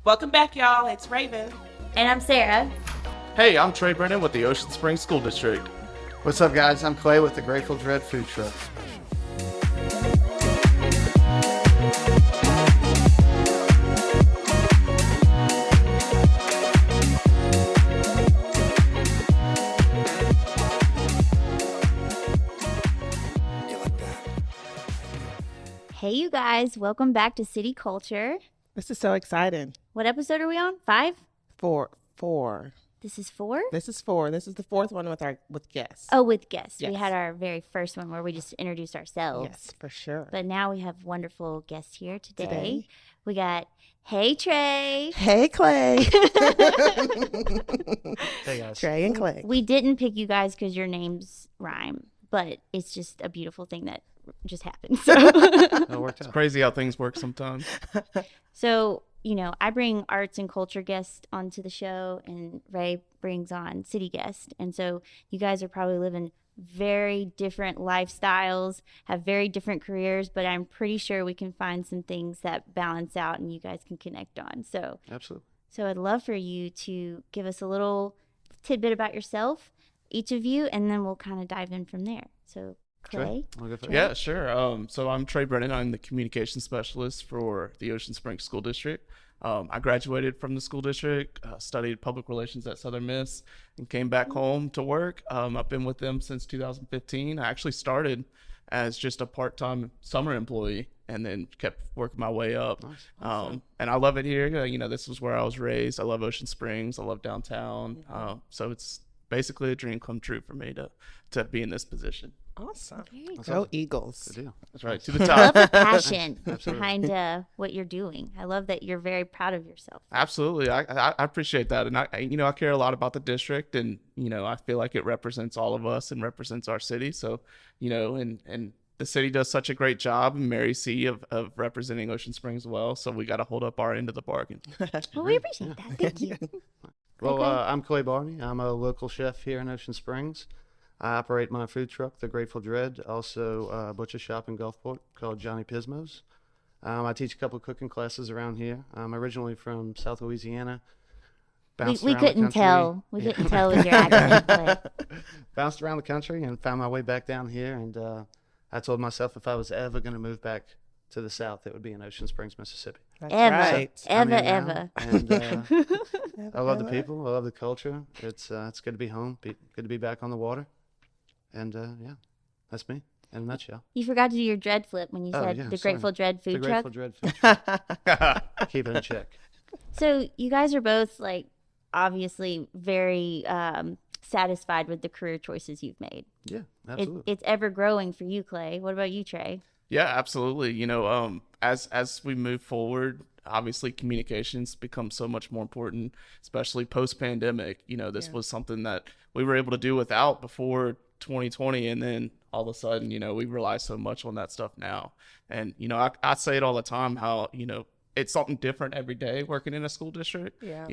Welcome back, y'all. It's Ravin. And I'm Sarah. Hey, I'm Trey Brennan with the Ocean Springs School District. What's up, guys? I'm Clay with the Grateful Dread Food Truck. Hey, you guys. Welcome back to City Culture. This is so exciting. What episode are we on? 5? Four. This is 4? This is 4. This is the 4th one with guests. Oh, with guests. We Yes. had our very first one where we just introduced ourselves. Yes, for sure. But now we have wonderful guests here today. Today. We got, hey, Trey. Hey, Clay. Hey, guys. Trey and Clay. We didn't pick you guys because your names rhyme, but it's just a beautiful thing that just happened. So, That worked out. Crazy how things work sometimes. so I bring arts and culture guests onto the show, and Ray brings on city guests. And so you guys are probably living very different lifestyles, have very different careers, but I'm pretty sure we can find some things that balance out and you guys can connect on. So Absolutely. I'd love for you to give us a little tidbit about yourself, each of you, and then we'll kind of dive in from there. So Clay. I'll go for it. Yeah, sure. So I'm Trey Brennan. I'm the communication specialist for the Ocean Springs School District. I graduated from the school district, studied public relations at Southern Miss, and came back home to work. I've been with them since 2015. I actually started as just a part-time summer employee and then kept working my way up. Nice. And I love it here. This is where I was raised. I love Ocean Springs. I love downtown. So it's basically a dream come true for me to be in this position. Awesome. Very Go Eagles. Good deal. That's right. To the love top. the passion Absolutely. behind what you're doing. I love that you're very proud of yourself. Absolutely. I appreciate that. And I care a lot about the district, and, I feel like it represents all of us and represents our city. So, and the city does such a great job, and Mary C, of representing Ocean Springs well. So we got to hold up our end of the bargain. Well, we appreciate that. Thank you. Well, Okay. I'm Clay Barney. I'm a local chef here in Ocean Springs. I operate my food truck, the Grateful Dread, also a butcher shop in Gulfport called Johnny Pismo's. I teach a couple of cooking classes around here. I'm originally from South Louisiana. Bounced We around the couldn't country. tell. We couldn't tell with your accent. But Bounced around the country and found my way back down here. And I told myself if I was ever going to move back to the South, it would be in Ocean Springs, Mississippi. That's ever, right. I'm ever, here now, ever. And I love the people. I love the culture. It's good to be home. Good to be back on the water. And yeah, that's me in a nutshell. You forgot to do your dread flip when you Oh, said yeah, the sorry. Grateful Dread The food Grateful truck. Dread food truck. Keep it in check. So you guys are both obviously very satisfied with the career choices you've made. Yeah, absolutely. It's ever growing for you, Clay. What about you, Trey? Yeah, absolutely. As we move forward, obviously communications become so much more important, especially post-pandemic. This was something that we were able to do without before 2020, and then all of a sudden, we rely so much on that stuff now. And I say it all the time how it's something different every day working in a school district. Yeah.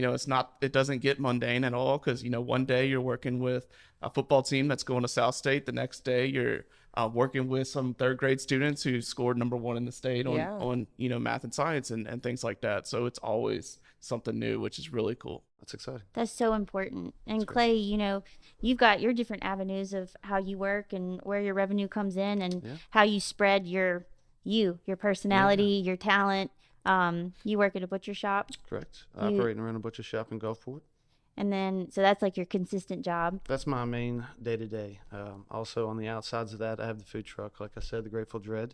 It doesn't get mundane at all, because one day you're working with a football team that's going to South State, the next day you're working with some third grade students who scored number 1 in the state on math and science and things like that. So it's always something new, which is really cool. That's exciting. That's so important. And Clay, you've got your different avenues of how you work and where your revenue comes in and Yeah. how you spread your personality, your talent. You work at a butcher shop, Correct. You- Operating around a butcher shop in Gulfport. and then so that's your consistent job. That's my main day to day. Also on the outsides of that, I have the food truck. Like I said, the Grateful Dread.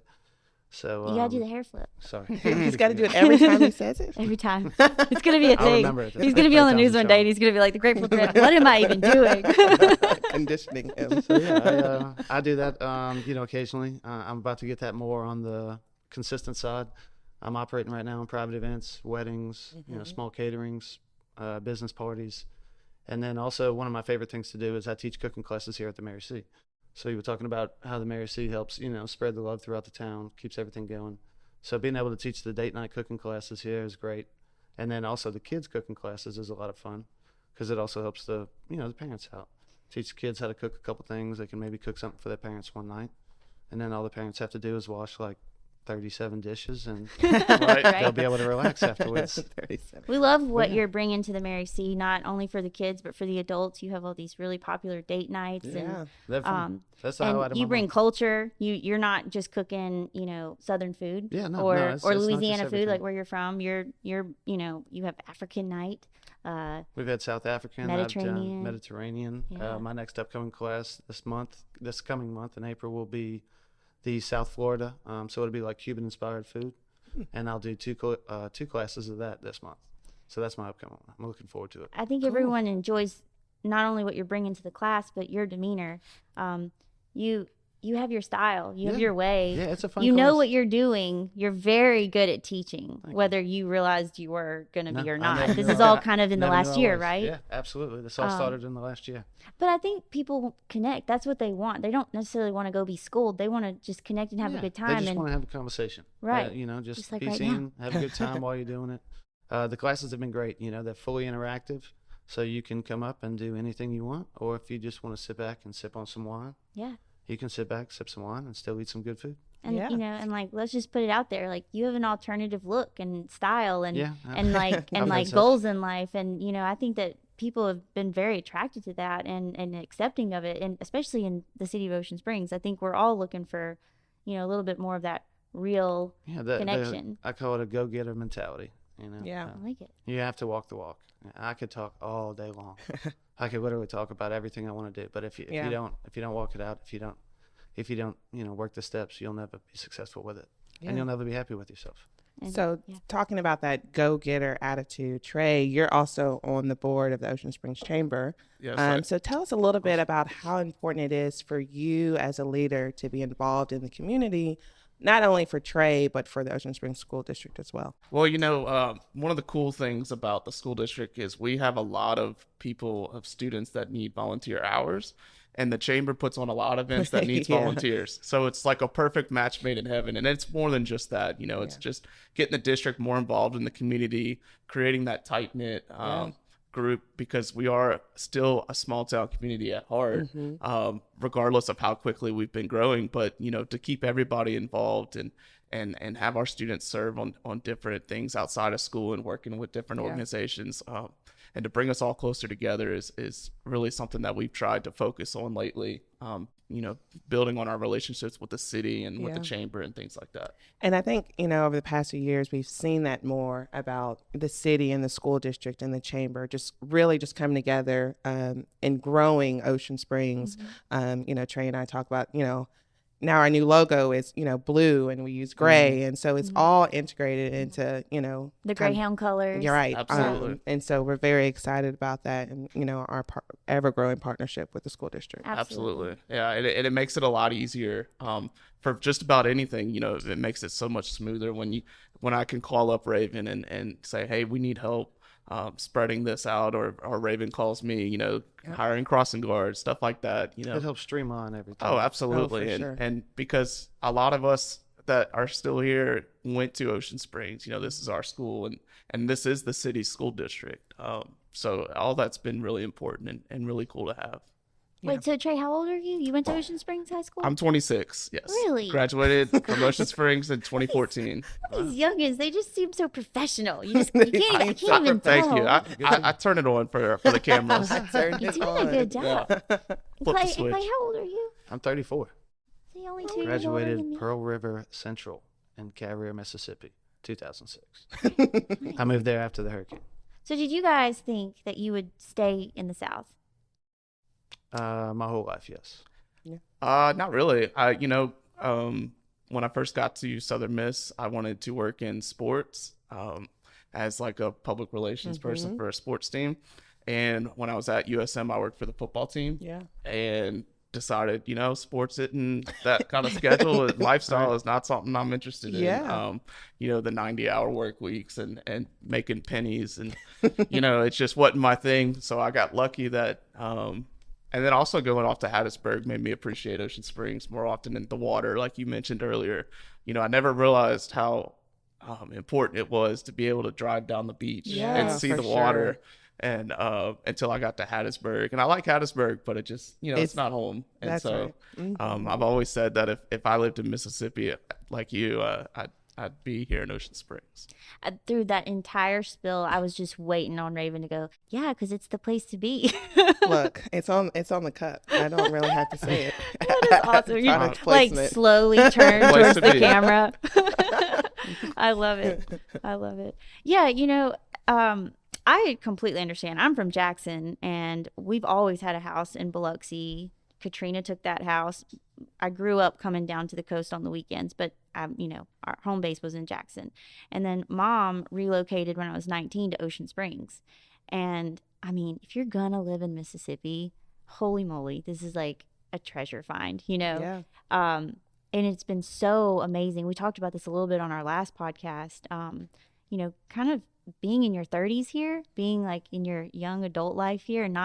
So You gotta do the hair flip Sorry. He's got to do it every time he says it. every time. It's gonna be a I'll thing. remember it. He's gonna be on the Right news down one the day, and he's gonna be like, "The Grateful Dead. What am I even doing?" Conditioning him. So yeah, I do that. Occasionally. I'm about to get that more on the consistent side. I'm operating right now in private events, weddings, small caterings, business parties, and then also one of my favorite things to do is I teach cooking classes here at the Mary C. So you were talking about how the Mary C helps, spread the love throughout the town, keeps everything going. So being able to teach the date night cooking classes here is great, and then also the kids cooking classes is a lot of fun because it also helps the parents out. Teach the kids how to cook a couple things. They can maybe cook something for their parents one night, and then all the parents have to do is wash like 37 dishes, and Right. they'll be able to relax afterwards. 37. We love what Yeah. you're bringing to the Mary C, not only for the kids, but for the adults. You have all these really popular date nights. Yeah. They're fun. That's the highlight And of you my bring month. culture. You're not just cooking, Southern food Yeah, no, or no, it's or not just Louisiana food, everything. like where you're from. You're you have African night. We've had South African, Mediterranean. Mediterranean. Yeah. My next upcoming class this coming month in April, will be the South Florida. So it'll be like Cuban-inspired food, and I'll do two classes of that this month. So that's my upcoming one. I'm looking forward to it. I think everyone enjoys not only what you're bringing to the class, but your demeanor. You have your style. You have Yeah. your way. Yeah, it's a fun You know class. what you're doing. You're very good at teaching, whether you realized you were going to be No, or I not. never This knew is I- all kind of in the never knew last I year, was. right? Yeah, absolutely. This all started in the last year. But I think people connect. That's what they want. They don't necessarily want to go be schooled. They want to just connect and have a Yeah, good They time. just And want to have a conversation. Right. Just Just like be right seen, have a good time while you're doing it. The classes have been great. They're fully interactive, so you can come up and do anything you want, or if you just want to sit back and sip on some wine, yeah. you can sit back, sip some wine, and still eat some good food. And Yeah. and like let's just put it out there, like you have an alternative look and style and Yeah, and like and I've like had such. goals in life, and I think that people have been very attracted to that and accepting of it, and especially in the city of Ocean Springs. I think we're all looking for a little bit more of that real Yeah, connection. I call it a go-getter mentality. Yeah. I like it. You have to walk the walk. I could talk all day long. I could literally talk about everything I want to do, but if you don't walk it out, if you don't work the steps, you'll never be successful with it, Yeah. and you'll never be happy with yourself. And, So yeah. talking about that go-getter attitude, Trey, you're also on the board of the Ocean Springs Chamber. Yes, right. So tell us a little bit about how important it is for you as a leader to be involved in the community, not only for Trey, but for the Ocean Springs School District as well. Well, one of the cool things about the school district is we have a lot of students that need volunteer hours, and the chamber puts on a lot of events that needs Yeah. volunteers. So it's like a perfect match made in heaven. And it's more than just that, it's just getting the district more involved in the community, creating that tight knit group, because we are still a small town community at heart, regardless of how quickly we've been growing. But to keep everybody involved and have our students serve on different things outside of school and working with different organizations, and to bring us all closer together is really something that we've tried to focus on lately. Building on our relationships with the city and with the chamber and things like that. And I think, over the past few years, we've seen that more about the city and the school district and the chamber just really just coming together and growing Ocean Springs. Trey and I talk about, now our new logo is, blue and we use gray. And so it's all integrated into, The Greyhound colors. You're right. Absolutely. And so we're very excited about that and, our ever-growing partnership with the school district. Absolutely. Yeah. And it makes it a lot easier for just about anything. It makes it so much smoother when I can call up Ravin and say, hey, we need help spreading this out, or Ravin calls me, hiring crossing guards, stuff like that. It helps streamline everything. Oh, absolutely. for sure. And because a lot of us that are still here went to Ocean Springs, this is our school, and this is the city's school district. So all that's been really important and really cool to have. Wait, so Trey, how old are you? You went to Ocean Springs High School? I'm 26. Yes. Really? Graduated from Ocean Springs in 2014. These youngins, they just seem so professional. You can't even Thank tell. you. I turn it on for the cameras. Turned You're it doing on. a good job. Flip the Clay, switch. how old are you? I'm 34. See, only 2 years older than Graduated me. Pearl River Central in Carrier, Mississippi, 2006. I moved there after the hurricane. So did you guys think that you would stay in the South? My whole life, yes. Not really. When I first got to Southern Miss, I wanted to work in sports as like a public relations person for a sports team. And when I was at USM, I worked for the football team. Yeah. And decided, sports isn't that kind of schedule. Lifestyle is not something I'm interested in. Yeah. The 90-hour work weeks and making pennies and, it just wasn't my thing. So I got lucky that, and then also going off to Hattiesburg made me appreciate Ocean Springs more often, in the water, like you mentioned earlier. I never realized how important it was to be able to drive down the beach Yeah, and see for the water. sure. And until I got to Hattiesburg, and I like Hattiesburg, but it just, it's not home. And That's so right. I've always said that if I lived in Mississippi like you, I'd be here in Ocean Springs. Through that entire spill, I was just waiting on Raven to go, yeah, because it's the place to be. Look, it's on the cup. I don't really have to say it. That is awesome. You Product like placement. slowly turn Place towards to the be. camera. I love it. I love it. Yeah, I completely understand. I'm from Jackson, and we've always had a house in Biloxi. Katrina took that house. I grew up coming down to the coast on the weekends, but our home base was in Jackson. And then Mom relocated when I was 19 to Ocean Springs. And I mean, if you're gonna live in Mississippi, holy moly, this is like a treasure find, Yeah. And it's been so amazing. We talked about this a little bit on our last podcast. Kind of being in your 30s here, being like in your young adult life here, and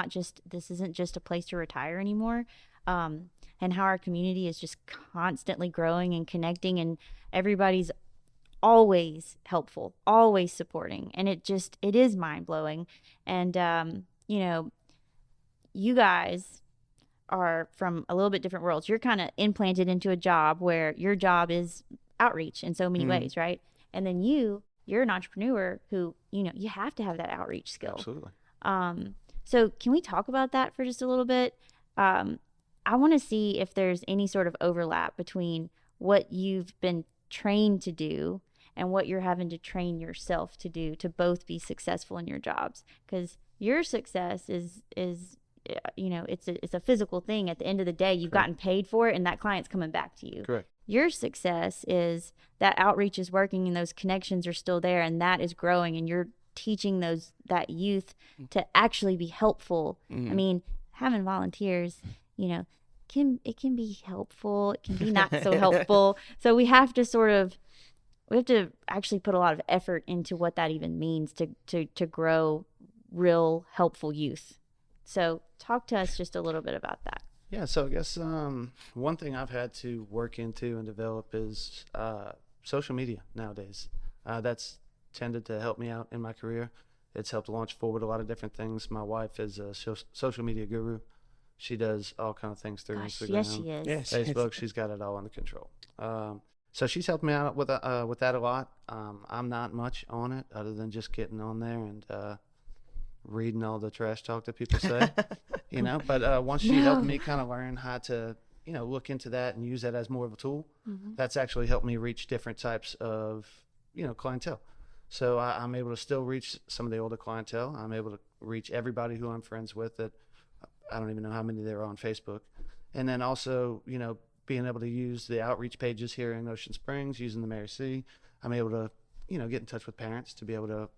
this isn't just a place to retire anymore. And how our community is just constantly growing and connecting, and everybody's always helpful, always supporting. And it is mind blowing. And, you guys are from a little bit different worlds. You're kind of implanted into a job where your job is outreach in so many ways, right? And then you're an entrepreneur who, you have to have that outreach skill. Absolutely. So can we talk about that for just a little bit? I want to see if there's any sort of overlap between what you've been trained to do and what you're having to train yourself to do to both be successful in your jobs. Because your success is it's a physical thing. At the end of the day, you've gotten paid for it, and that client's coming back to you. Correct. Your success is that outreach is working, and those connections are still there, and that is growing, and you're teaching that youth to actually be helpful. I mean, having volunteers, can be helpful. It can be not so helpful. So we have to actually put a lot of effort into what that even means to grow real helpful youth. So talk to us just a little bit about that. Yeah, so I guess one thing I've had to work into and develop is social media nowadays. That's tended to help me out in my career. It's helped launch forward a lot of different things. My wife is a social media guru. She does all kind of things through Instagram, yes, she is. Yes. Facebook. She's got it all under control. So she's helped me out with that a lot. I'm not much on it other than just getting on there and reading all the trash talk that people say, But once she helped me kind of learn how to, look into that and use that as more of a tool, that's actually helped me reach different types of, clientele. So I'm able to still reach some of the older clientele. I'm able to reach everybody who I'm friends with that I don't even know how many there are on Facebook. And then also, being able to use the outreach pages here in Ocean Springs, using the Mary C, I'm able to, get in touch with parents to be able to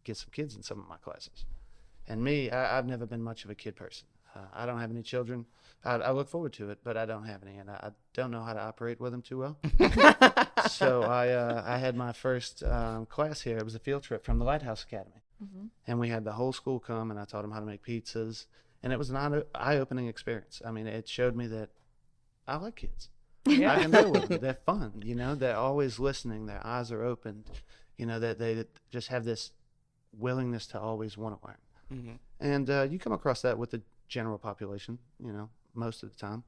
get some kids in some of my classes. And me, I've never been much of a kid person. I don't have any children. I look forward to it, but I don't have any, and I don't know how to operate with them too well. So I had my first class here. It was a field trip from the Lighthouse Academy. And we had the whole school come, and I taught them how to make pizzas. And it was an eye-opening experience. I mean, it showed me that I like kids. I can deal with them. They're fun, They're always listening. Their eyes are open. That they just have this willingness to always want to learn. And you come across that with the general population, most of the time.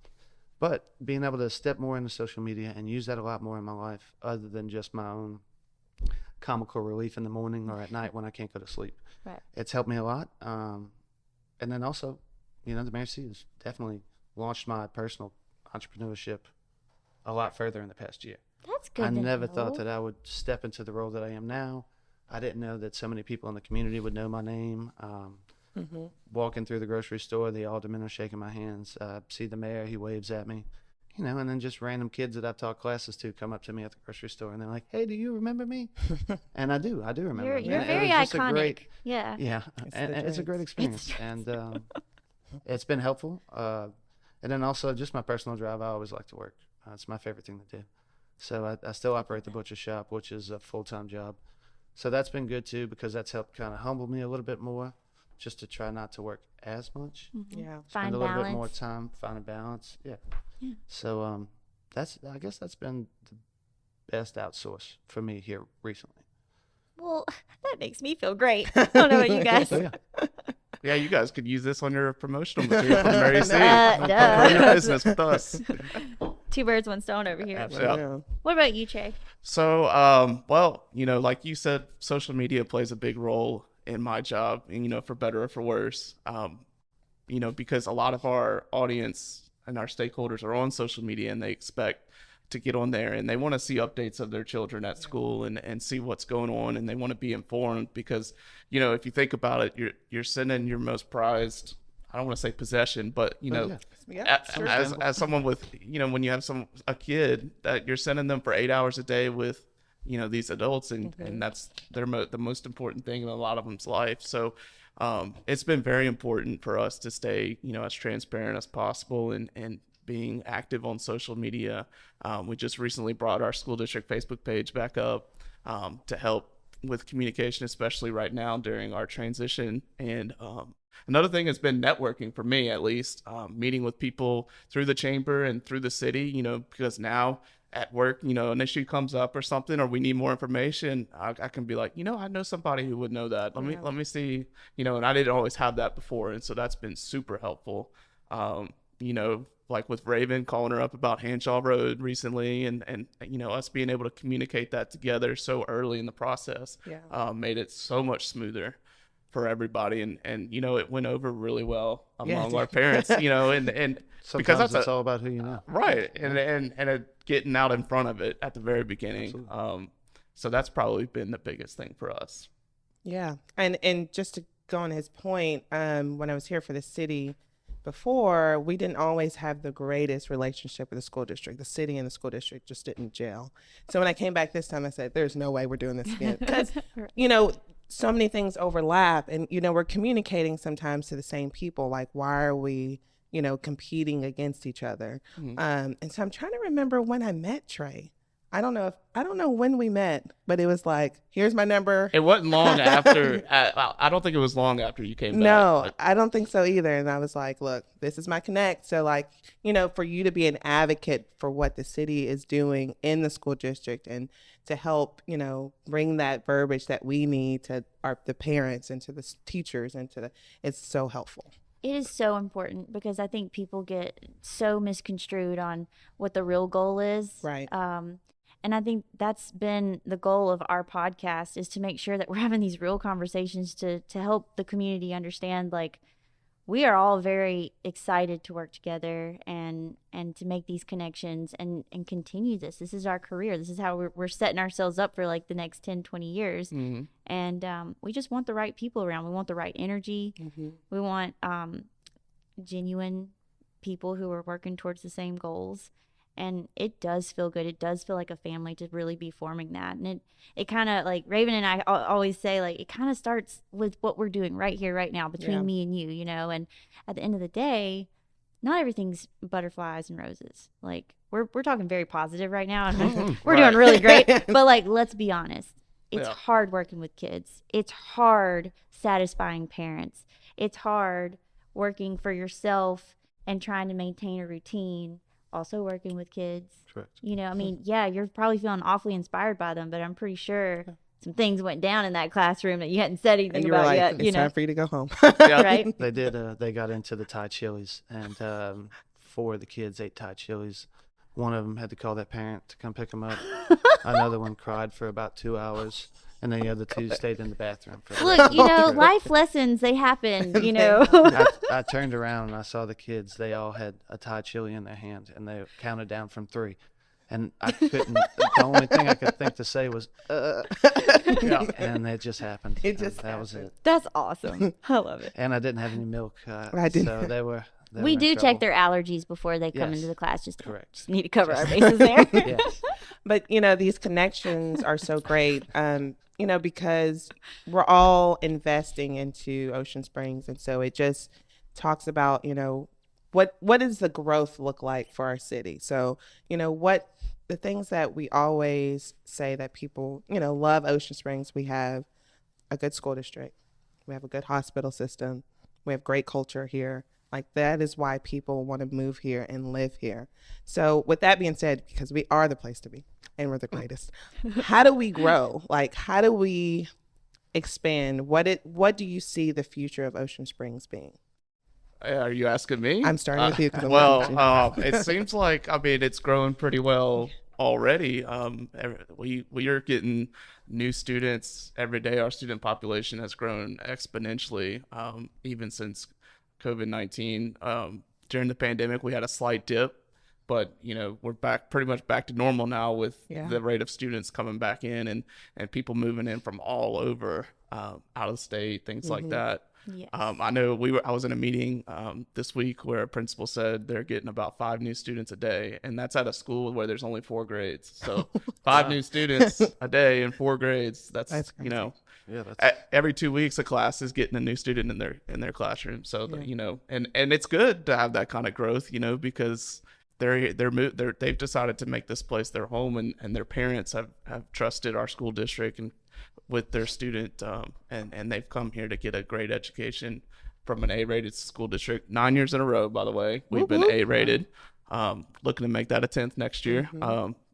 But being able to step more into social media and use that a lot more in my life, other than just my own comical relief in the morning or at night when I can't go to sleep. Right. It's helped me a lot. And then also, the Mary C has definitely launched my personal entrepreneurship a lot further in the past year. That's good. I never thought that I would step into the role that I am now. I didn't know that so many people in the community would know my name. Walking through the grocery store, the aldermen are shaking my hands. See the mayor, he waves at me. And then just random kids that I've taught classes to come up to me at the grocery store, and they're like, "Hey, do you remember me?" And I do remember. You're very iconic. Yeah. And it's a great experience, and it's been helpful. And then also just my personal drive. I always like to work. It's my favorite thing to do. So I still operate the butcher shop, which is a full-time job. So that's been good too, because that's helped kind of humble me a little bit more, just to try not to work as much. Yeah. Spend a little bit more time, find a balance. Yeah. So I guess that's been the best outsource for me here recently. Well, that makes me feel great. I don't know about you guys. So, yeah. Yeah, you guys could use this on your promotional material for Mary C. Duh. Run your business with us. 2 birds, 1 stone over here. Absolutely. Yeah. What about you, Trey? So, well, like you said, social media plays a big role in my job, and, for better or for worse, because a lot of our audience and our stakeholders are on social media and they expect to get on there and they want to see updates of their children at school and see what's going on, and they want to be informed because, if you think about it, you're sending your most prized, I don't want to say possession, but, as someone with, when you have a kid that you're sending them for 8 hours a day with, these adults and that's the most important thing in a lot of them's life. So it's been very important for us to stay, as transparent as possible and being active on social media. We just recently brought our school district Facebook page back up to help with communication, especially right now during our transition. And another thing has been networking for me, at least, meeting with people through the chamber and through the city, because now at work, an issue comes up or something, or we need more information, I can be like, I know somebody who would know that. Let me see, and I didn't always have that before. And so that's been super helpful. Like with Ravin, calling her up about Hanshaw Road recently, and us being able to communicate that together so early in the process made it so much smoother for everybody, and it went over really well among our parents, and Sometimes because it's all about who you know. Right, and getting out in front of it at the very beginning. So that's probably been the biggest thing for us. Yeah, and just to go on his point, when I was here for the city before, we didn't always have the greatest relationship with the school district. The city and the school district just didn't gel. So when I came back this time, I said, there's no way we're doing this again. Because, so many things overlap, and, we're communicating sometimes to the same people. Like, why are we, competing against each other? And so I'm trying to remember when I met Trey. I don't know when we met, but it was like, here's my number. It wasn't long after. I don't think it was long after you came back. No, I don't think so either. And I was like, look, this is my connect. So like, for you to be an advocate for what the city is doing in the school district and to help, bring that verbiage that we need to the parents and to the teachers and it's so helpful. It is so important because I think people get so misconstrued on what the real goal is. Right. And I think that's been the goal of our podcast, is to make sure that we're having these real conversations to help the community understand, like, we are all very excited to work together and to make these connections and continue this. This is our career. This is how we're setting ourselves up for like the next 10, 20 years. Mm-hmm. And we just want the right people around. We want the right energy. Mm-hmm. We want genuine people who are working towards the same goals. And it does feel good. It does feel like a family to really be forming that. And it kind of, like Ravin and I always say, like, it kind of starts with what we're doing right here, right now, between me and you, and at the end of the day, not everything's butterflies and roses. Like, we're talking very positive right now, and we're doing really great. But like, let's be honest. It's hard working with kids. It's hard satisfying parents. It's hard working for yourself and trying to maintain a routine. Also working with kids. Correct. You're probably feeling awfully inspired by them, but I'm pretty sure some things went down in that classroom that you hadn't said anything about like, yet. It's time for you to go home. Right? They did. They got into the Thai chilies, and 4 of the kids ate Thai chilies. One of them had to call that parent to come pick them up. Another one cried for about 2 hours. And then the other 2 stayed in the bathroom. Look, life lessons, they happen, I turned around and I saw the kids. They all had a Thai chili in their hand, and they counted down from 3. And I couldn't, the only thing I could think to say was, and it just happened. That was it. That's awesome. I love it. And I didn't have any milk. I didn't. So they were we in do trouble. check their allergies before they come into the class. Just need to cover our Just- bases there. Yes. But, these connections are so great, because we're all investing into Ocean Springs. And so it just talks about, what does the growth look like for our city? So, what the things that we always say that people, love Ocean Springs. We have a good school district. We have a good hospital system. We have great culture here. Like, that is why people want to move here and live here. So with that being said, because we are the place to be, and we're the greatest. How do we grow? Like, how do we expand? What do you see the future of Ocean Springs being? Are you asking me? I'm starting with you because I'm looking at you. It seems like, I mean, it's growing pretty well already. We are getting new students every day. Our student population has grown exponentially, even since COVID-19. During the pandemic, we had a slight dip, but we're pretty much back to normal now with the rate of students coming back in and people moving in from all over, out of state, things like that. Yes. I know I was in a meeting this week where a principal said they're getting about 5 new students a day, and that's at a school where there's only 4 grades. So 5 new students a day in 4 grades. That's crazy. Every 2 weeks a class is getting a new student in their classroom. So and it's good to have that kind of growth, because they've decided to make this place their home, and their parents have trusted our school district and with their student, and they've come here to get a great education from an A-rated school district. 9 years in a row, by the way, we've been A-rated. Looking to make that a 10th next year.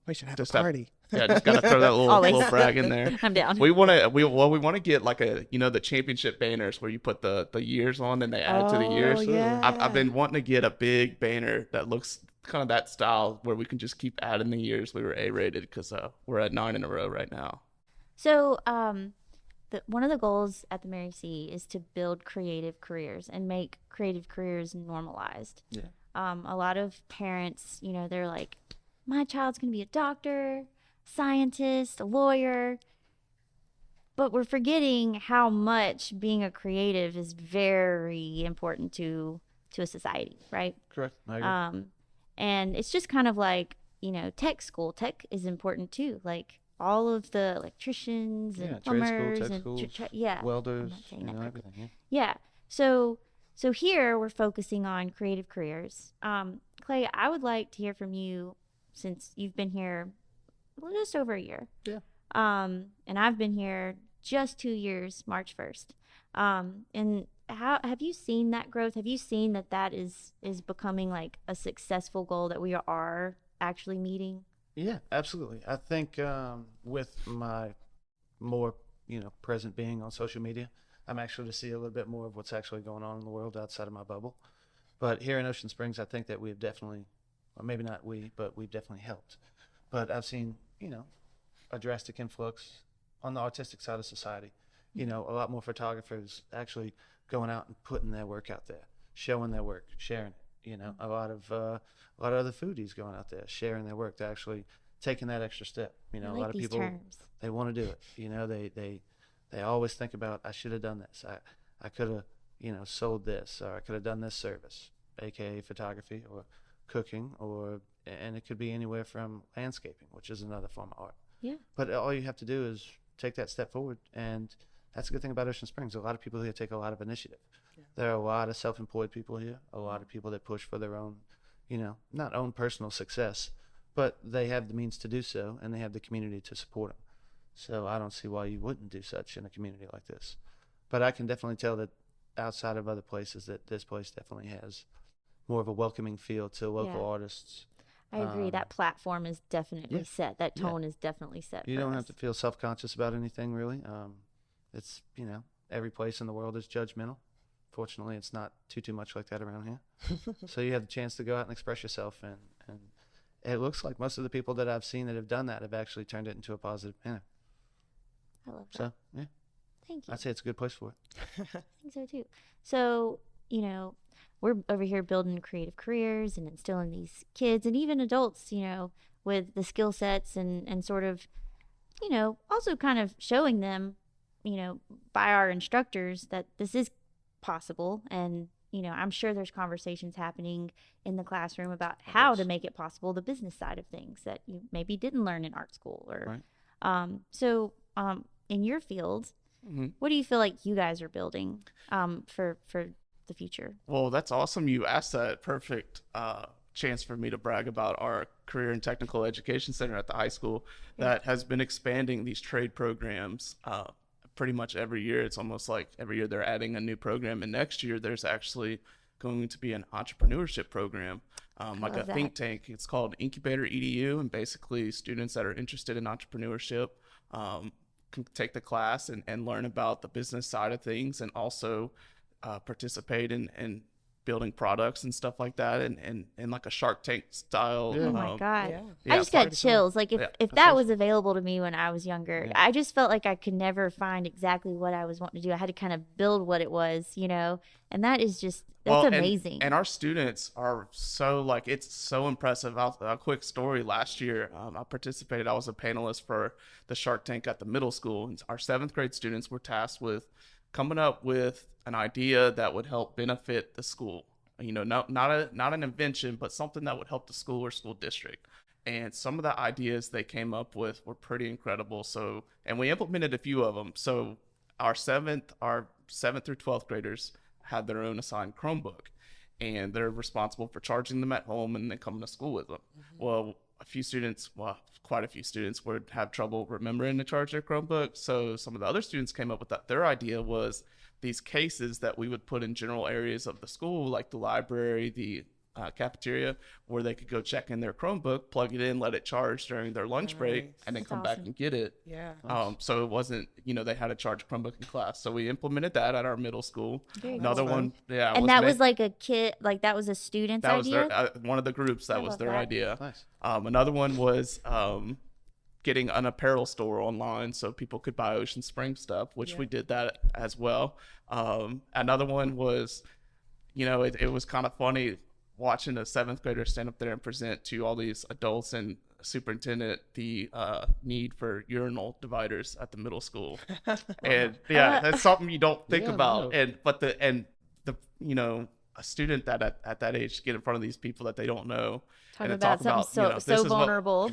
We should have a party. Just gotta throw that little brag in there. I'm down. We want to get like the championship banners where you put the years on and they add to the years. Yeah. I've been wanting to get a big banner that looks kind of that style where we can just keep adding the years we were A-rated, because we're at 9 in a row right now. So, one of the goals at the Mary C is to build creative careers and make creative careers normalized. Yeah. A lot of parents, they're like, my child's going to be a doctor, scientist, a lawyer. But we're forgetting how much being a creative is very important to a society, right? Correct. I agree. And it's just kind of like, tech school. Tech is important too. Like, all of the electricians and plumbers trade school, tech schools, welders, everything. Yeah. So here we're focusing on creative careers. Clay, I would like to hear from you, since you've been here just over a year. Yeah. And I've been here just 2 years, March 1st. And how have you seen that growth? Have you seen that is becoming like a successful goal that we are actually meeting? Yeah, absolutely. I think with my more, present being on social media, I'm actually to see a little bit more of what's actually going on in the world outside of my bubble. But here in Ocean Springs, I think that we've definitely, or maybe not we, but we've definitely helped. But I've seen, a drastic influx on the artistic side of society. A lot more photographers actually going out and putting their work out there, showing their work, sharing it. A lot of other foodies going out there sharing their work. They're actually taking that extra step. A lot of people terms. They want to do it. They always think about, I should have done this. I could have sold this, or I could have done this service, aka photography or cooking, and it could be anywhere from landscaping, which is another form of art. Yeah. But all you have to do is take that step forward, and that's a good thing about Ocean Springs. A lot of people here take a lot of initiative. Yeah. There are a lot of self-employed people here, a lot of people that push for their own, not own personal success, but they have the means to do so, and they have the community to support them. So I don't see why you wouldn't do such in a community like this. But I can definitely tell that outside of other places, that this place definitely has more of a welcoming feel to local artists. I agree. That platform is definitely set. That tone is definitely set. You don't have to feel self-conscious about anything, really. It's, every place in the world is judgmental. Fortunately, it's not too much like that around here. So you have the chance to go out and express yourself, and it looks like most of the people that I've seen that have done that have actually turned it into a positive manner. I love that. So, yeah. Thank you. I'd say it's a good place for it. I think so too. So, we're over here building creative careers and instilling these kids and even adults, with the skill sets and sort of, also kind of showing them, by our instructors that this is possible. And, I'm sure there's conversations happening in the classroom about how to make it possible, the business side of things that you maybe didn't learn in art school. Or, right. In your field, what do you feel like you guys are building for the future? Well, that's awesome. You asked that. Perfect chance for me to brag about our Career and Technical Education Center at the high school that has been expanding these trade programs pretty much every year. It's almost like every year they're adding a new program, and next year there's actually going to be an entrepreneurship program. like a love that. think tank. It's called Incubator EDU, and basically students that are interested in entrepreneurship can take the class and learn about the business side of things, and also participate in building products and stuff like that, and like a Shark Tank style. Oh my God. Yeah. Yeah, I just got party. chills. Like if, Yeah. if that was available to me when I was younger, Yeah. I just felt like I could never find exactly what I was wanting to do. I had to kind of build what it was, and that is just, that's amazing. And our students are so, like, it's so impressive. A quick story: last year, I participated. I was a panelist for the Shark Tank at the middle school, and our 7th grade students were tasked with coming up with an idea that would help benefit the school. Not an invention, but something that would help the school or school district. And some of the ideas they came up with were pretty incredible. So, and we implemented a few of them. So our 7th through 12th graders had their own assigned Chromebook, and they're responsible for charging them at home and then coming to school with them. Well, quite a few students would have trouble remembering to charge their Chromebook. So some of the other students came up with that. Their idea was these cases that we would put in general areas of the school, like the library, the cafeteria, where they could go check in their Chromebook, plug it in, let it charge during their lunch break, and then That's come back awesome. and get it. Yeah. So it wasn't, they had to charge a Chromebook in class. So we implemented that at our middle school. Very Another cool. one, yeah. And that was like a kid, like that was a student's that was idea. their one of the groups. That was love their that. idea. Nice. Another one was getting an apparel store online so people could buy Ocean Spring stuff, which we did that as well. Another one was, it was kind of funny watching a 7th grader stand up there and present to all these adults and superintendent the need for urinal dividers at the middle school. And that's something you don't think Yeah, about. no. A student that at that age get in front of these people that they don't know Talking and about talk something about, so this is what- vulnerable.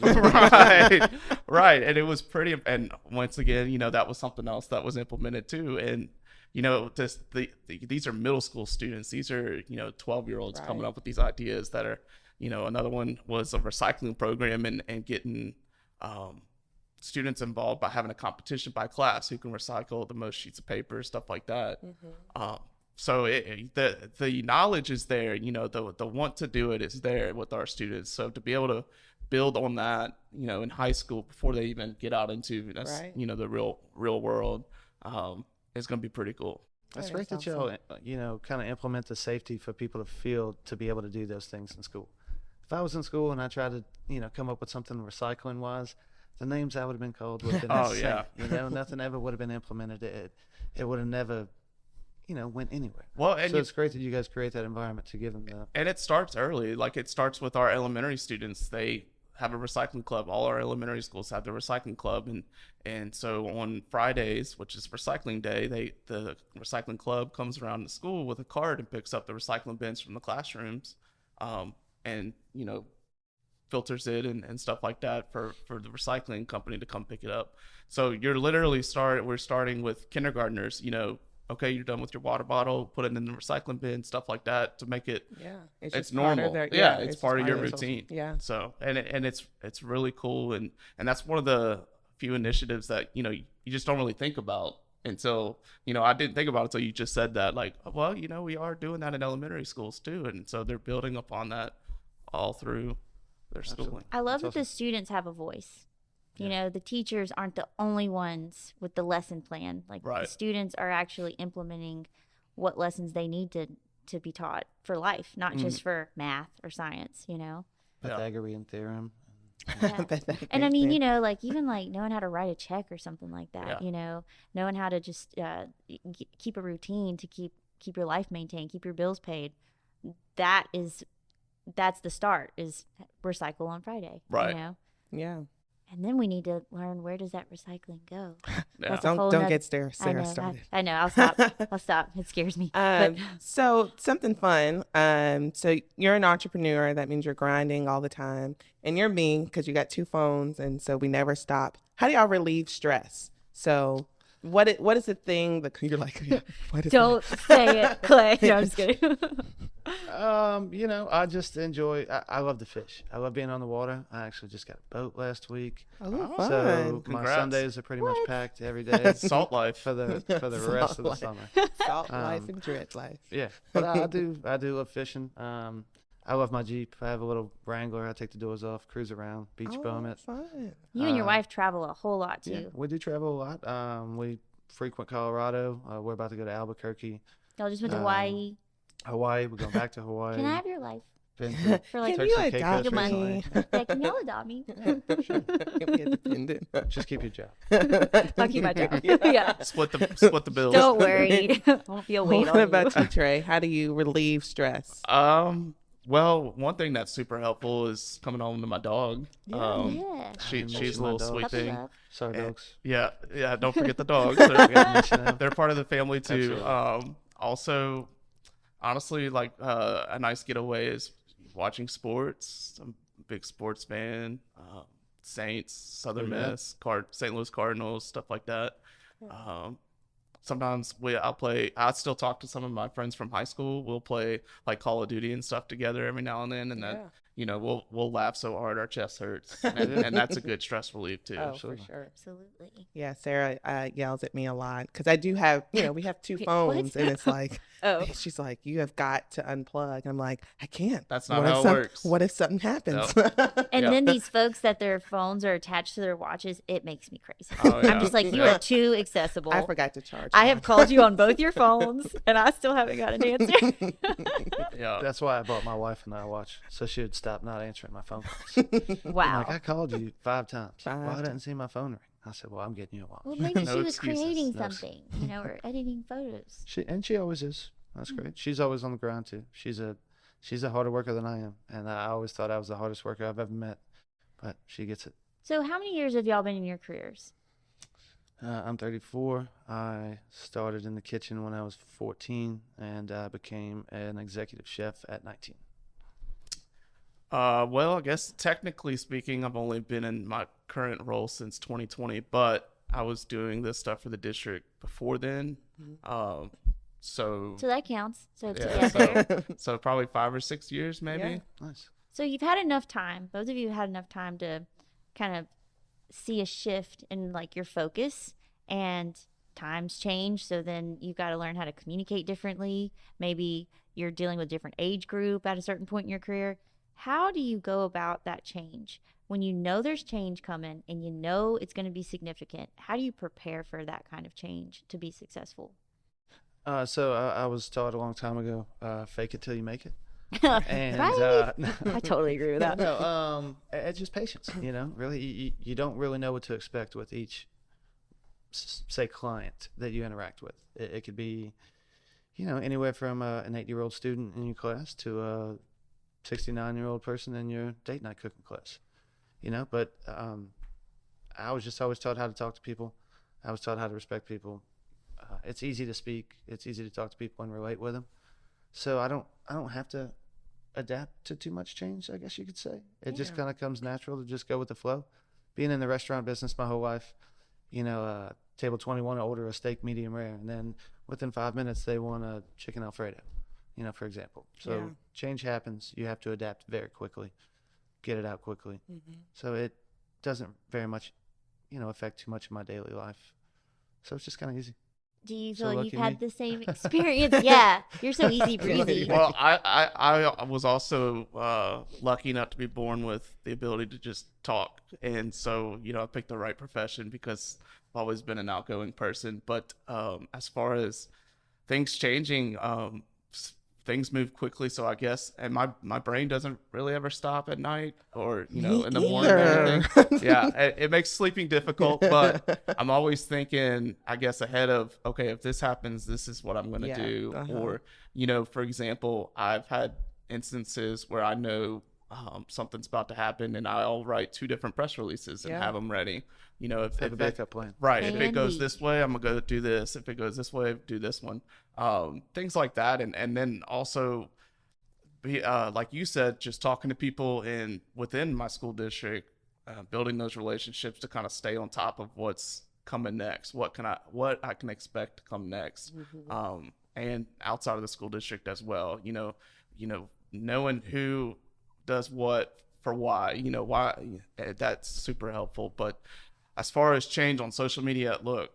right. And it was pretty, and once again, that was something else that was implemented too. And these are middle school students. These are 12-year-olds coming Right. up with these ideas that are, another one was a recycling program and getting students involved by having a competition by class who can recycle the most sheets of paper, stuff like that. So the knowledge is there, the want to do it is there with our students. So to be able to build on that, in high school before they even get out into Right. the real world, is going to be pretty cool. That's That great is that y'all, kind of implement the safety for people to feel to be able to do those things in school. If I was in school and I tried to, come up with something recycling wise, the names I would have been called would have been Oh, insane. yeah. Nothing ever would have been implemented. It would have never, went anywhere. Well, and So it's great that you guys create that environment to give them that. And it starts early. Like, it starts with our elementary students. They have a recycling club. All our elementary schools have their recycling club. And so on Fridays, which is recycling day, the recycling club comes around the school with a cart and picks up the recycling bins from the classrooms, and, filters it and stuff like that for the recycling company to come pick it up. So we're starting with kindergartners, okay, you're done with your water bottle, put it in the recycling bin, stuff like that, to make it, Yeah. it's just part normal. of their- It's just part of your their- routine. Yeah. So, and it's really cool. And that's one of the few initiatives that, you just don't really think about until, I didn't think about it until you just said that, like, well, we are doing that in elementary schools too. And so they're building upon that all through their schooling. I love That's that the students have a voice. The teachers aren't the only ones with the lesson plan. Like the Right. students are actually implementing what lessons they need to be taught for life, not just for math or science, Pythagorean theorem. Yeah. That And I makes mean, sense. like even like knowing how to write a check or something like that, knowing how to just keep a routine to keep your life maintained, keep your bills paid. That's the start, is recycle on Friday. Right. Yeah. And then we need to learn, where does that recycling go? Yeah. That's a whole Don't noth- get Sarah I know, started. I know. I'll stop. I'll stop. It scares me. So something fun. So you're an entrepreneur. That means you're grinding all the time, and you're me because you got 2 phones, and so we never stop. How do y'all relieve stress? So what is the thing that you're like? What is Don't say it, Clay. No, I'm just kidding. I just enjoy. I love to fish. I love being on the water. I actually just got a boat last week. Oh, fun. So my Congrats. Sundays are pretty much packed every day Salt life. for the rest of the Salt summer. Salt life and dread life. Yeah, but I do love fishing. I love my Jeep. I have a little Wrangler. I take the doors off, cruise around, beach bum it. Fun. You and your wife travel a whole lot too. Yeah, we do travel a lot. We frequent Colorado. We're about to go to Albuquerque. Y'all just went to Hawaii. Hawaii. We're going back to Hawaii. Can I have your life? Been to For like Can Turks you and adopt Caicos me? recently. Yeah, can y'all adopt me? Can be independent. Just keep your job. I'll keep my job. Yeah. Split the bills. Don't worry. Won't be a weight What on about you. you, Trey? How do you relieve stress? Well, one thing that's super helpful is coming home to my dog. Yeah. She's a my little dog. sweet Puppy thing. love. Sorry, And- dogs. Yeah, don't forget the dogs. Mention them. They're part of the family too. Absolutely. Also, honestly, like a nice getaway is watching sports. I'm a big sports fan. Saints, Southern Yeah. Miss, St. Louis Cardinals, stuff like that. Sometimes I'll play. I still talk to some of my friends from high school. We'll play like Call of Duty and stuff together every now and then, and that we'll laugh so hard our chest hurts, and that's a good stress relief too. Oh, Absolutely. for sure. Absolutely. Yeah, Sarah yells at me a lot because I do have, we have two phones, and it's like, Oh. she's like, you have got to unplug. I'm like, I can't. That's not What if how it some- works. What if something happens? And Yeah. then these folks that their phones are attached to their watches, it makes me crazy. Oh, yeah. I'm just like, you Yeah. are too accessible. I forgot to charge. I mine. have called you on both your phones, and I still haven't got an answer. Yeah. That's why I bought my wife an iWatch, so she would stop not answering my phone calls. I'm Wow. like, I called you 5 times. Five Well, I times. didn't see my phone ring. I said, well, I'm getting you a watch. Well, maybe No she was excuses. creating No. something, or editing photos. She always is. That's great. She's always on the ground too. She's a harder worker than I am, and I always thought I was the hardest worker I've ever met. But she gets it. So, how many years have y'all been in your careers? I'm 34. I started in the kitchen when I was 14, and I became an executive chef at 19. Well, I guess technically speaking, I've only been in my current role since 2020, but I was doing this stuff for the district before then. So So that counts. So yeah, together. so probably 5 or 6 years maybe. Yeah. Nice. So you've had enough time. Both of you had enough time to kind of see a shift in like your focus, and times change. So then you got to learn how to communicate differently. Maybe you're dealing with a different age group at a certain point in your career. How do you go about that change when you know there's change coming and you know it's going to be significant? How do you prepare for that kind of change to be successful? So I was taught a long time ago, fake it till you make it. And Right? I totally agree with that. no, it's just patience. Really, you don't really know what to expect with each, say, client that you interact with. It could be, anywhere from an 8-year-old student in your class to a 69-year-old person in your date night cooking class. But I was just always taught how to talk to people. I was taught how to respect people. It's easy to speak. It's easy to talk to people and relate with them. So I don't have to adapt to too much change, I guess you could say. It just kind of comes natural to just go with the flow. Being in the restaurant business my whole life, table 21 order a steak medium rare, and then within 5 minutes they want a chicken Alfredo, for example. So change happens. You have to adapt very quickly, get it out quickly. So it doesn't very much, affect too much of my daily life. So it's just kind of easy. Do you So feel like lucky you've had me. the same experience? Yeah, you're so easy breezy. Well, I was also lucky enough to be born with the ability to just talk, and so I picked the right profession because I've always been an outgoing person. But as far as things changing, things move quickly, so I guess, and my brain doesn't really ever stop at night or in the morning or anything. Yeah, it makes sleeping difficult, but I'm always thinking, I guess, ahead of, okay, if this happens, this is what I'm going to do. Or for example, I've had instances where I know something's about to happen, and I'll write 2 different press releases and have them ready. If Have a backup plan. Right. If it goes Handy. this way, I'm gonna go do this. If it goes this way, do this one. Things like that, and then also be like you said, just talking to people within my school district, building those relationships to kind of stay on top of what's coming next. What I can expect to come next, and outside of the school district as well. Knowing who does what for why. Why that's super helpful. But as far as change on social media, look,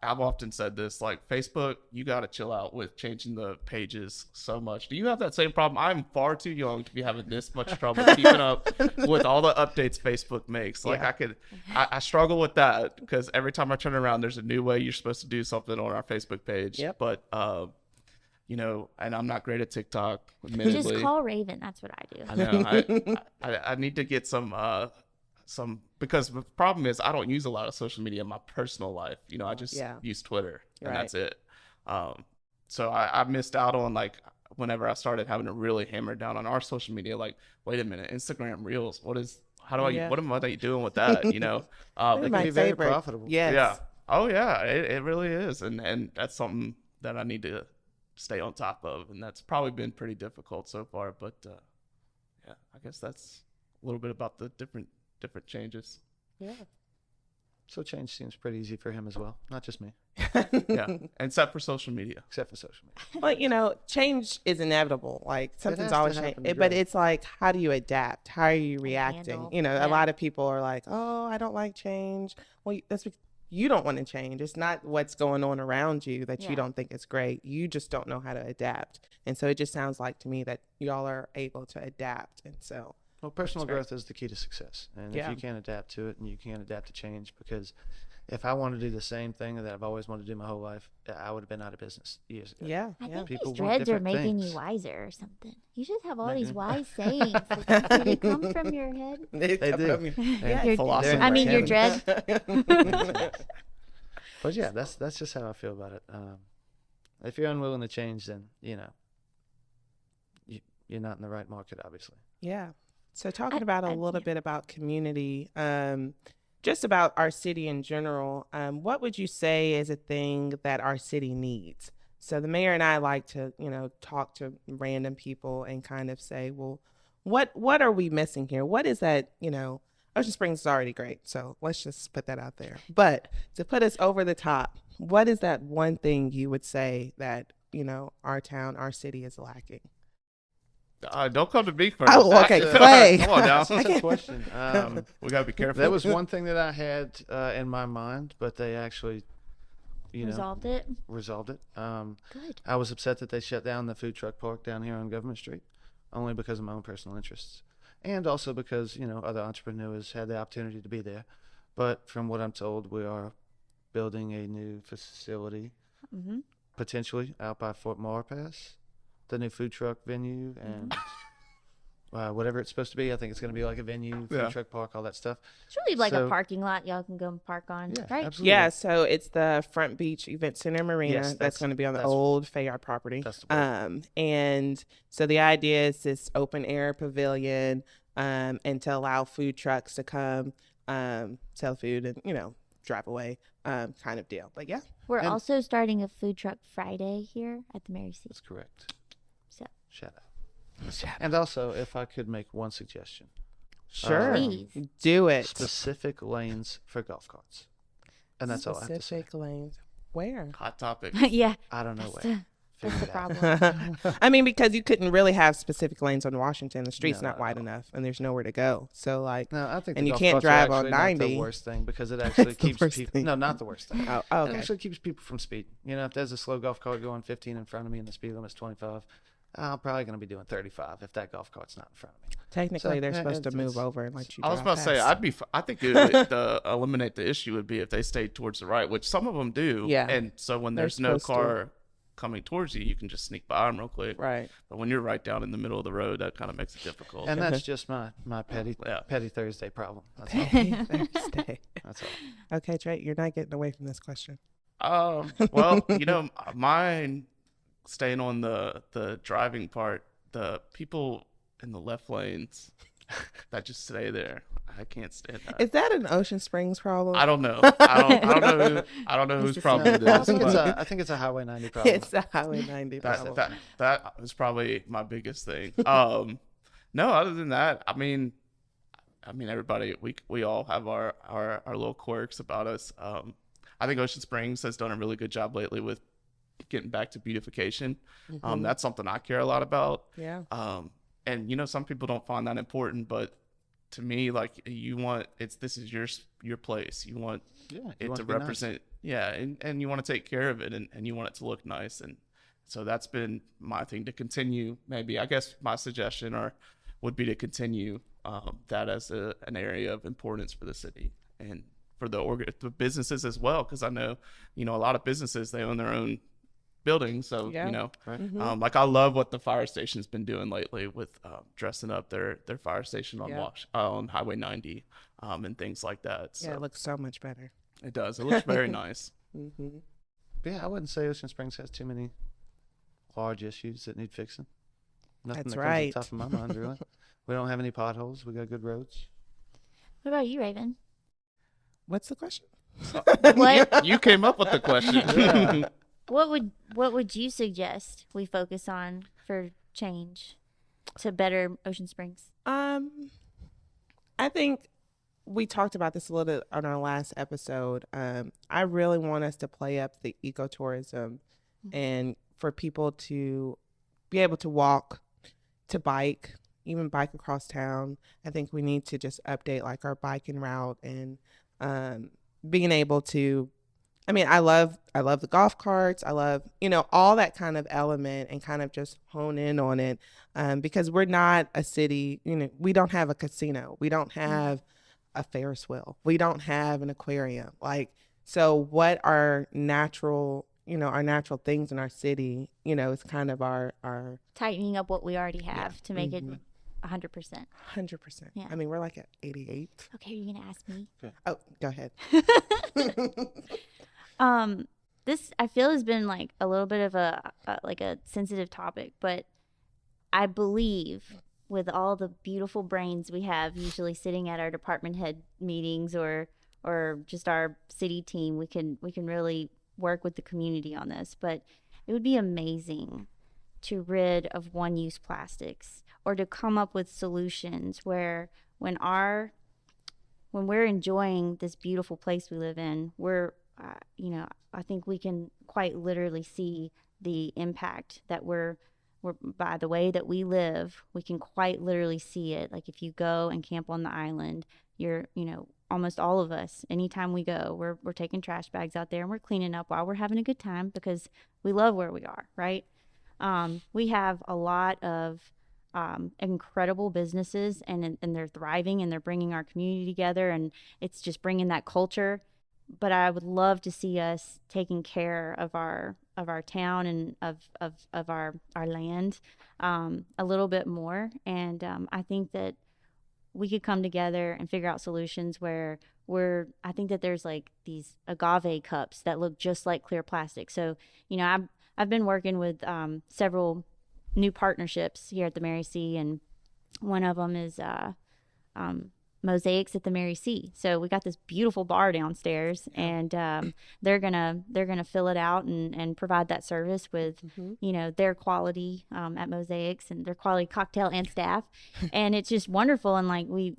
I've often said this, like Facebook, you got to chill out with changing the pages so much. Do you have that same problem? I'm far too young to be having this much trouble keeping up with all the updates Facebook makes. Like I struggle with that because every time I turn around, there's a new way you're supposed to do something on our Facebook page. Yep. But, you know, and I'm not great at TikTok, admittedly. Just call Ravin. That's what I do. I know. I need to get some, because the problem is I don't use a lot of social media in my personal life. You know, I just use Twitter and that's it. So I missed out on, like, whenever I started having to really hammer down on our social media, like, wait a minute, Instagram Reels, what am I doing with that? You know, it can be very profitable. Yes. Yeah. Oh yeah, it really is. And that's something that I need to stay on top of. And that's probably been pretty difficult so far, but, yeah, I guess that's a little bit about the different changes. Yeah. So change seems pretty easy for him as well, not just me. Yeah, except for social media. Except for social media. But, you know, change is inevitable. Like, something's always changing. But right. it's like, how do you adapt? How are you reacting? Handle. You know, a lot of people are like, oh, I don't like change. Well, that's because you don't want to change. It's not what's going on around you that you don't think is great. You just don't know how to adapt. And so it just sounds like to me that y'all are able to adapt. And so. Well, personal growth is the key to success. And if you can't adapt to it and you can't adapt to change, because if I wanted to do the same thing that I've always wanted to do my whole life, I would have been out of business years ago. Yeah. I think People these want dreads are different making things. you wiser or something. You just have all these wise sayings. Like, do they come from your head? They do. Yeah. Philosophy. I mean, your dreads. But yeah, that's just how I feel about it. If you're unwilling to change, then, you know, you're not in the right market, obviously. Yeah. So talking about a little bit about community, just about our city in general, what would you say is a thing that our city needs? So the mayor and I like to, you know, talk to random people and kind of say, well, what are we missing here? What is that, you know, Ocean Springs is already great, so let's just put that out there. But to put us over the top, what is that one thing you would say that, you know, our town, our city is lacking? Don't come to me first. Oh, okay, Clay. Come on now. That's a question. We gotta be careful. That was one thing that I had in my mind, but they actually, Resolved it. resolved it. Good. I was upset that they shut down the food truck park down here on Government Street, only because of my own personal interests, and also because, you know, other entrepreneurs had the opportunity to be there. But from what I'm told, we are building a new facility, potentially out by Fort Marpass, the new food truck venue, and whatever it's supposed to be. I think it's going to be like a venue, food truck park, all that stuff. It's really like a parking lot y'all can go and park on, Yeah, right? absolutely. Yeah, so it's the Front Beach Event Center Marina. Yes, that's going to be on the old Fayard property. That's the word. And so the idea is this open air pavilion, and to allow food trucks to come, sell food and, you know, drive away, kind of deal. But yeah. We're also starting a food truck Friday here at the Mary C. That's correct. So Shout out. And also, if I could make one suggestion. Sure. please. Do it. Specific lanes for golf carts. And that's all I have to say. Specific lanes. Where? Hot topic. Yeah. I don't know That's where. That's the Figure it out. problem. I mean, because you couldn't really have specific lanes on Washington. The street's No, not wide no. enough, and there's nowhere to go. So, like, No, I think And the you golf can't carts are drive on actually not 90. the worst thing, because it actually That's the keeps worst people. thing. No, not the worst thing. oh, It okay. actually keeps people from speeding. You know, if there's a slow golf cart going 15 in front of me and the speed limit's 25, I'm probably going to be doing 35 if that golf cart's not in front of me. Technically, So, they're yeah, supposed to it's- move over and let you I was drive about to say, past. I think it would, eliminate the issue would be if they stayed towards the right, which some of them do. Yeah. And so when They're there's no supposed to. car coming towards you, you can just sneak by them real quick. Right. But when you're right down in the middle of the road, that kind of makes it difficult. And that's just my petty Yeah. Thursday problem. That's all. Thursday. That's all. Okay, Trey, you're not getting away from this question. Well, you know, mine, staying on the driving part, the people in the left lanes that just stay there, I can't stand that. Is that an Ocean Springs problem? I don't know. I don't know whose problem it I is. think but I think it's a Highway 90 problem. It's a Highway 90 problem. that was probably my biggest thing. No, other than that, I mean, everybody, we all have our little quirks about us. I think Ocean Springs has done a really good job lately with getting back to beautification. That's something I care a lot about. Yeah. And you know, some people don't find that important, but to me, like, this is your place. You want Yeah, you it want to to be nice. represent Yeah, and you want to take care of it, and you want it to look nice. And so that's been my thing to continue. Maybe, I guess my suggestion would be to continue that as an area of importance for the city and for the businesses as well. Because I know, a lot of businesses, they own their own buildings. So, Right. like I love what the fire station's been doing lately with dressing up their fire station on Highway 90 and things like that. So Yeah, it looks so much better. it does. It looks very nice. Mm-hmm. But yeah, I wouldn't say Ocean Springs has too many large issues that need fixing. Nothing That's that right. comes to the top of my mind, really. We don't have any potholes. We got good roads. What about you, Raven? What's the question? What You came up with the question. Yeah. what would you suggest we focus on for change to better Ocean Springs? I think we talked about this a little bit on our last episode. I really want us to play up the ecotourism and for people to be able to walk, to bike, even bike across town. I think we need to just update like our biking route and being able to, I love the golf carts. I love, all that kind of element and kind of just hone in on it because we're not a city, we don't have a casino. We don't have a Ferris wheel. We don't have an aquarium. So what our natural things in our city, is kind of our Tightening up what we already have to make it 100%. 100%. Yeah. We're like at 88. Okay, you're gonna ask me. Oh, go ahead. This I feel has been like a little bit of a sensitive topic, but I believe with all the beautiful brains we have usually sitting at our department head meetings or just our city team, we can really work with the community on this. But it would be amazing to rid of one-use plastics or to come up with solutions where when we're enjoying this beautiful place we live in, we're I think we can quite literally see the impact that we're by the way that we live. We can quite literally see it. Like if you go and camp on the island, you're almost all of us, anytime we go, we're taking trash bags out there and we're cleaning up while we're having a good time because we love where we are, right? We have a lot of incredible businesses and they're thriving and they're bringing our community together and it's just bringing that culture. But I would love to see us taking care of our town and of our land a little bit more. And I think that we could come together and figure out solutions where I think that there's like these agave cups that look just like clear plastic. So, I've been working with several new partnerships here at the Mary C, and one of them is Mosaics at the Mary C. So we got this beautiful bar downstairs, and they're gonna fill it out and provide that service with their quality at Mosaics and their quality cocktail and staff, and it's just wonderful. And like we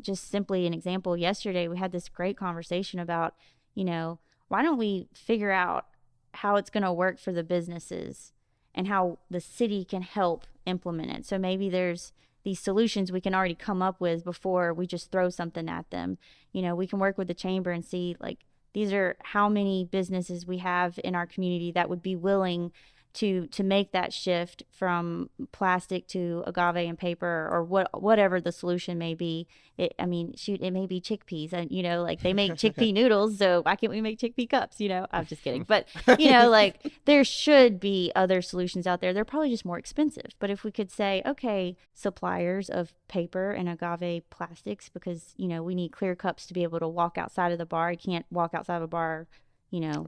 just simply an example, yesterday we had this great conversation about why don't we figure out how it's going to work for the businesses and how the city can help implement it. So maybe there's these solutions we can already come up with before we just throw something at them. We can work with the chamber and see like these are how many businesses we have in our community that would be willing to make that shift from plastic to agave and paper or whatever the solution may be. It may be chickpeas, and like they make chickpea noodles, so why can't we make chickpea cups? I'm just kidding, but like there should be other solutions out there. They're probably just more expensive, but if we could say, okay, suppliers of paper and agave plastics, because we need clear cups to be able to walk outside of the bar. You can't walk outside of a bar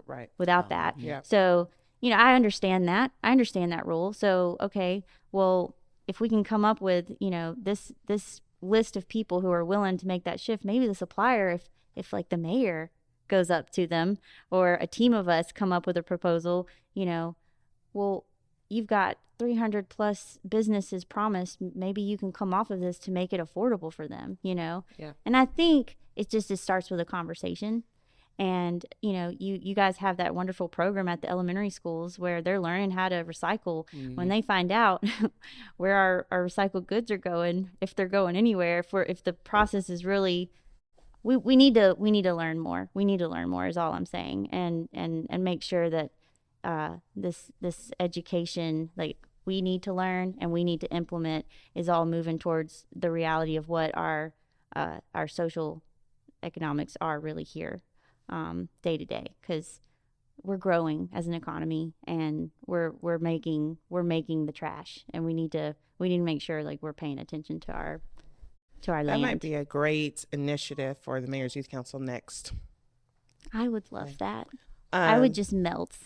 right without that. Yeah. So I understand that. I understand that rule. So, okay, well, if we can come up with, this list of people who are willing to make that shift, maybe the supplier, if like the mayor goes up to them or a team of us come up with a proposal, well, you've got 300 plus businesses promised. Maybe you can come off of this to make it affordable for them, Yeah. And I think it starts with a conversation. And, you guys have that wonderful program at the elementary schools where they're learning how to recycle. Mm-hmm. When they find out where our recycled goods are going, if they're going anywhere, if the process is really we need to learn more. We need to learn more is all I'm saying, and make sure that this education, like, we need to learn and we need to implement, is all moving towards the reality of what our social economics are really here, day to day, because we're growing as an economy, and we're making the trash, and we need to make sure, like, we're paying attention to our land. That might be a great initiative for the Mayor's Youth Council next. I would love that. I would just melt.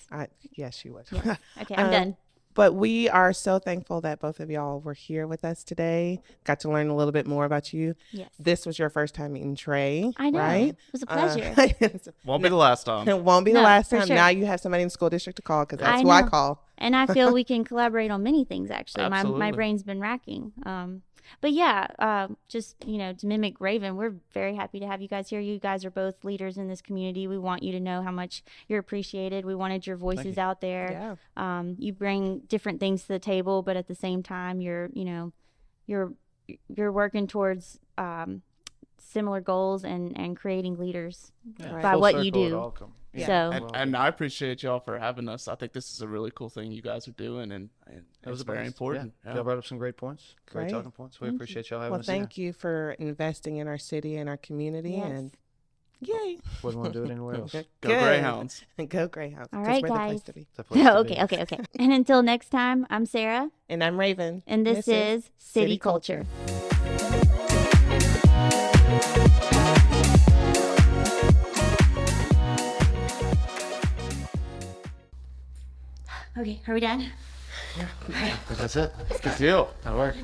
Yes, you would. Yeah. Okay, I'm done. But we are so thankful that both of y'all were here with us today. Got to learn a little bit more about you. Yes. This was your first time meeting Trey. I know. Right? It was a pleasure. Won't be the last time. It won't be the No, last for time. sure. Now you have somebody in the school district to call, because that's I who I know. call. And I feel we can collaborate on many things, actually. My Absolutely. brain's been racking. But yeah, just, to mimic Ravin, we're very happy to have you guys here. You guys are both leaders in this community. We want you to know how much you're appreciated. We wanted your voices out there. Yeah. You bring different things to the table, but at the same time, you're working towards similar goals and creating leaders by Full what you circle, it do. all come. Yeah. So And I appreciate y'all for having us. I think this is a really cool thing you guys are doing, and That was it's very blast. important. Yeah. Yeah. Y'all brought up some great points, great Great. talking points. We appreciate y'all having Well, us here. thank you for investing in our city and our community. Yes. And yay. Wouldn't want to do it anywhere else. Go Good. Greyhounds. Go Greyhounds. All 'cause right, we're the guys. place to be. It's a place to be. okay. And until next time, I'm Sarah, And I'm Ravin. and this is City Culture. Okay, are we done? That's it. Good deal. That'll work.